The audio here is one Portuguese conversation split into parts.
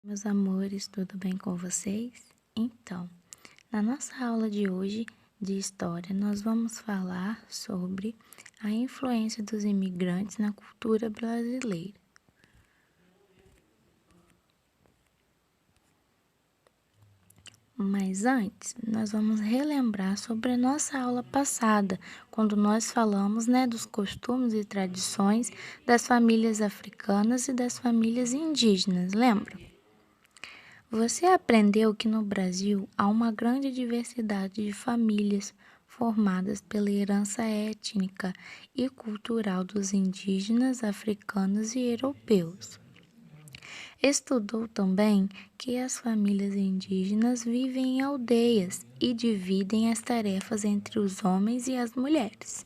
Meus amores, tudo bem com vocês? Então, na nossa aula de hoje de História, nós vamos falar sobre a influência dos imigrantes na cultura brasileira. Mas antes, nós vamos relembrar sobre a nossa aula passada, quando nós falamos, dos costumes e tradições das famílias africanas e das famílias indígenas, lembra? Você aprendeu que no Brasil há uma grande diversidade de famílias formadas pela herança étnica e cultural dos indígenas, africanos e europeus. Estudou também que as famílias indígenas vivem em aldeias e dividem as tarefas entre os homens e as mulheres.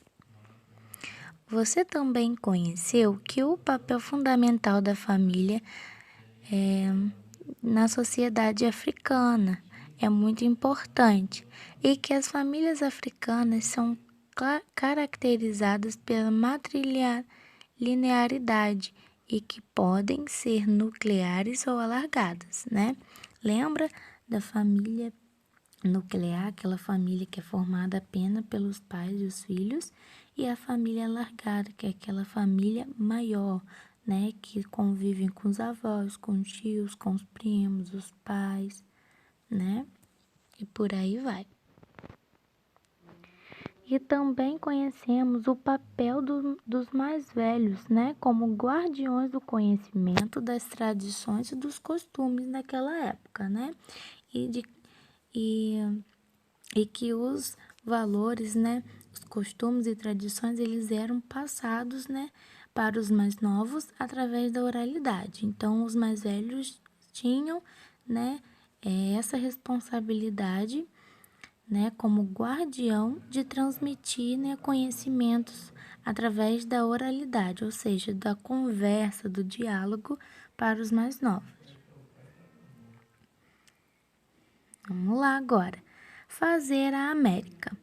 Você também conheceu que o papel fundamental da família na sociedade africana é muito importante e que as famílias africanas são caracterizadas pela matrilinearidade e que podem ser nucleares ou alargadas, né? Lembra da família nuclear, aquela família que é formada apenas pelos pais e os filhos, e a família alargada, que é aquela família maior, né, que convivem com os avós, com os tios, com os primos, os pais, né? E por aí vai. E também conhecemos o papel dos mais velhos, né, como guardiões do conhecimento, das tradições e dos costumes naquela época, né? E que os valores, né, os costumes e tradições, eles eram passados, né, para os mais novos através da oralidade. Então, os mais velhos tinham, né, essa responsabilidade, né, como guardião de transmitir, né, conhecimentos através da oralidade, ou seja, da conversa, do diálogo para os mais novos. Vamos lá agora. Fazer a América.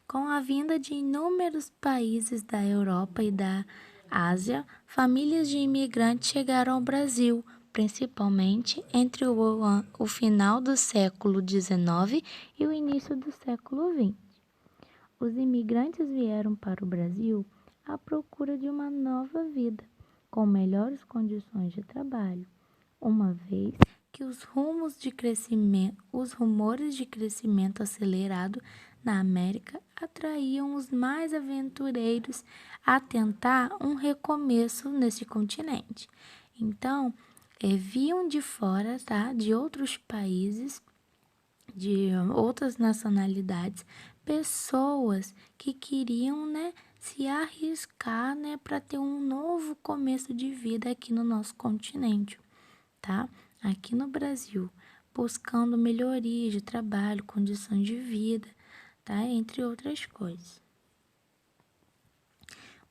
Com a vinda de inúmeros países da Europa e da Ásia, famílias de imigrantes chegaram ao Brasil, principalmente entre o final do século XIX e o início do século XX. Os imigrantes vieram para o Brasil à procura de uma nova vida, com melhores condições de trabalho, uma vez que os rumores de crescimento acelerado na América atraíam os mais aventureiros a tentar um recomeço nesse continente. Então, viam de fora, tá, de outros países, de outras nacionalidades, pessoas que queriam, né, se arriscar, né, para ter um novo começo de vida aqui no nosso continente, tá? Aqui no Brasil, buscando melhorias de trabalho, condições de vida, tá? Entre outras coisas.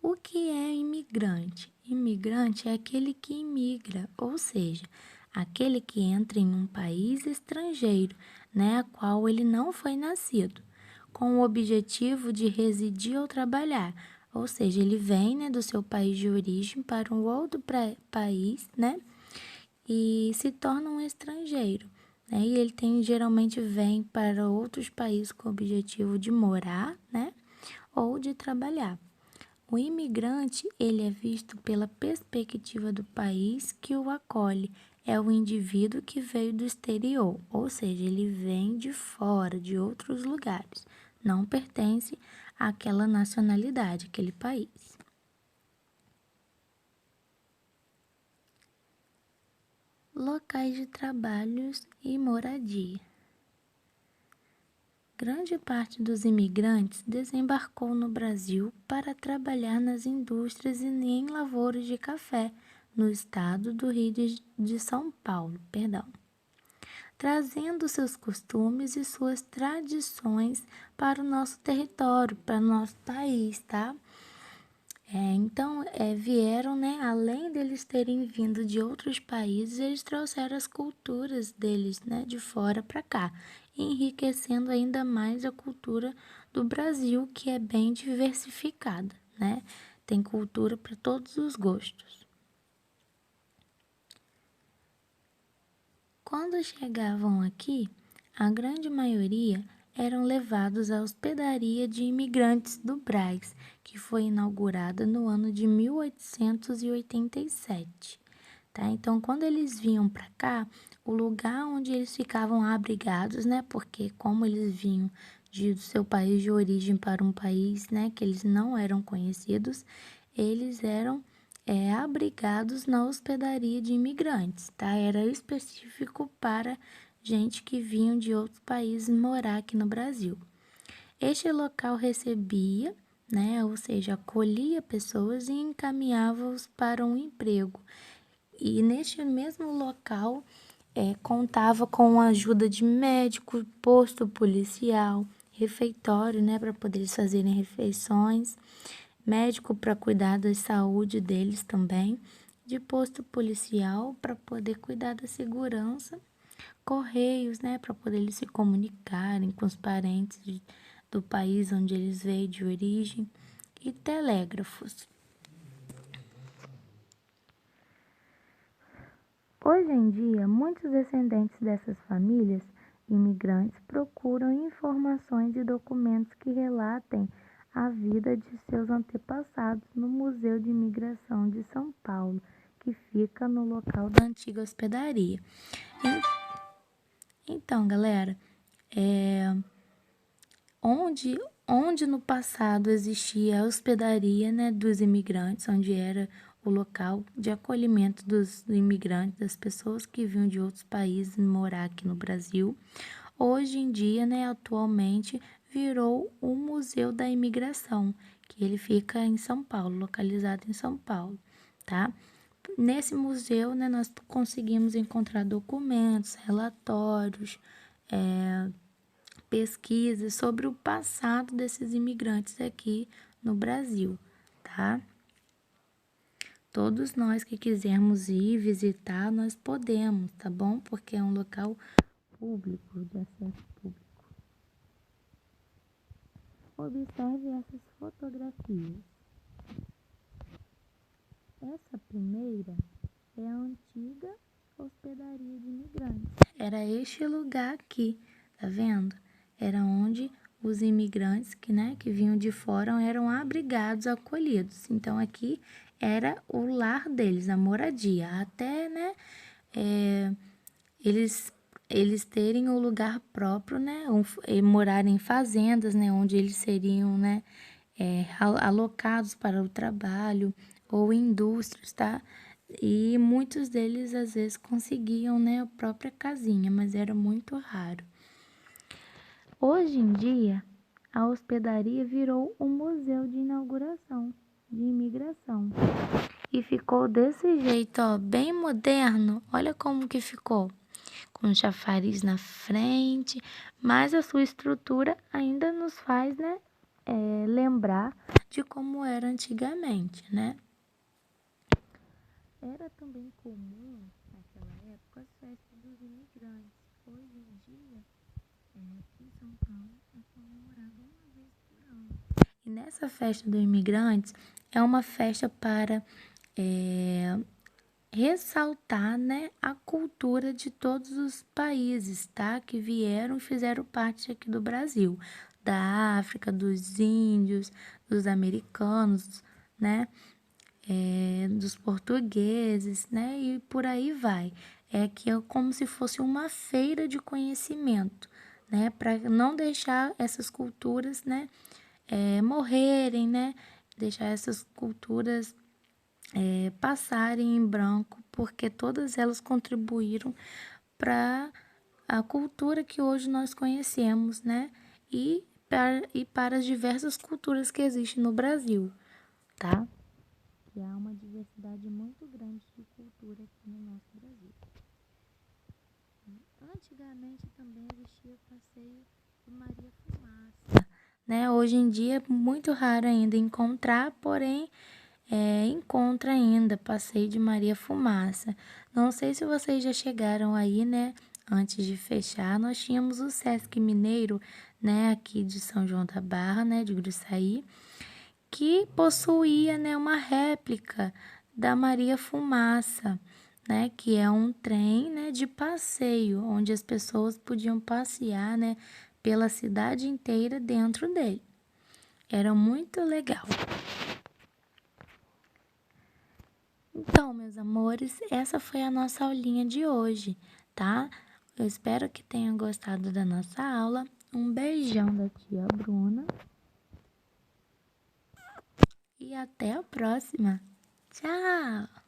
O que é imigrante? Imigrante é aquele que imigra, ou seja, aquele que entra em um país estrangeiro, né, a qual ele não foi nascido, com o objetivo de residir ou trabalhar. Ou seja, ele vem, né, do seu país de origem para um outro país, né, e se torna um estrangeiro, né? E ele geralmente vem para outros países com o objetivo de morar, né? Ou de trabalhar. O imigrante, ele é visto pela perspectiva do país que o acolhe. É o indivíduo que veio do exterior, ou seja, ele vem de fora, de outros lugares. Não pertence àquela nacionalidade, àquele país. Locais de trabalhos e moradia. Grande parte dos imigrantes desembarcou no Brasil para trabalhar nas indústrias e em lavouras de café no estado do Rio de São Paulo, trazendo seus costumes e suas tradições para o nosso território, para o nosso país, tá? Então, vieram, né, além deles terem vindo de outros países, eles trouxeram as culturas deles, né, de fora para cá, enriquecendo ainda mais a cultura do Brasil, que é bem diversificada, né? Tem cultura para todos os gostos. Quando chegavam aqui, a grande maioria eram levados à hospedaria de imigrantes do Brás, que foi inaugurada no ano de 1887. Tá? Então, quando eles vinham para cá, o lugar onde eles ficavam abrigados, né? Porque como eles vinham do seu país de origem para um país, né, que eles não eram conhecidos, eles eram abrigados na hospedaria de imigrantes, tá? Era específico para gente que vinham de outros países morar aqui no Brasil. Este local recebia, né, ou seja, acolhia pessoas e encaminhava-os para um emprego. E neste mesmo local contava com a ajuda de médico, posto policial, refeitório, né, para poder eles fazerem refeições, médico para cuidar da saúde deles também, de posto policial para poder cuidar da segurança, correios, né, para poder eles se comunicarem com os parentes do país onde eles veio de origem, e telégrafos. Hoje em dia, muitos descendentes dessas famílias imigrantes procuram informações e documentos que relatem a vida de seus antepassados no Museu de Imigração de São Paulo, que fica no local da antiga hospedaria. Então, galera, onde no passado existia a hospedaria, né, dos imigrantes, onde era o local de acolhimento dos imigrantes, das pessoas que vinham de outros países morar aqui no Brasil. Hoje em dia, né, atualmente, virou o Museu da Imigração, que ele fica em São Paulo, localizado em São Paulo, tá? Nesse museu, né, nós conseguimos encontrar documentos, relatórios, pesquisas sobre o passado desses imigrantes aqui no Brasil, tá? Todos nós que quisermos ir visitar, nós podemos, tá bom? Porque é um local público, de acesso público. Observe essas fotografias. Essa primeira é a antiga hospedaria de imigrantes. Era este lugar aqui, tá vendo? Era onde os imigrantes que vinham de fora eram abrigados, acolhidos. Então, aqui era o lar deles, a moradia. Até, né, eles terem o lugar próprio, né, morarem em fazendas, né, onde eles seriam, né, alocados para o trabalho ou indústrias, tá? E muitos deles, às vezes, conseguiam, né, a própria casinha, mas era muito raro. Hoje em dia, a hospedaria virou um museu de inauguração, de imigração. E ficou desse jeito, ó, bem moderno. Olha como que ficou. Com chafariz na frente, mas a sua estrutura ainda nos faz, né, lembrar de como era antigamente, né? Era também comum, naquela época, as festas dos imigrantes. Hoje em dia, aqui em São Paulo, é comemorada uma vez por ano. E nessa festa dos imigrantes, é uma festa para ressaltar, né, a cultura de todos os países, tá? Que vieram e fizeram parte aqui do Brasil. Da África, dos índios, dos americanos, né? Dos portugueses, né? E por aí vai. É que é como se fosse uma feira de conhecimento, né? Para não deixar essas culturas, né? Morrerem, né? Deixar essas culturas passarem em branco, porque todas elas contribuíram para a cultura que hoje nós conhecemos, né? E para as diversas culturas que existem no Brasil, tá? Que há uma diversidade muito grande de cultura aqui no nosso Brasil. Antigamente também existia o passeio de Maria Fumaça, né? Hoje em dia é muito raro ainda encontrar, porém encontra ainda passeio de Maria Fumaça. Não sei se vocês já chegaram aí, né? Antes de fechar, nós tínhamos o Sesc Mineiro, né? Aqui de São João da Barra, né? De Gruçaí, que possuía, né, uma réplica da Maria Fumaça, né, que é um trem, né, de passeio, onde as pessoas podiam passear, né, pela cidade inteira dentro dele. Era muito legal. Então, meus amores, essa foi a nossa aulinha de hoje, tá? Eu espero que tenham gostado da nossa aula. Um beijão da tia Bruna e até a próxima. Tchau!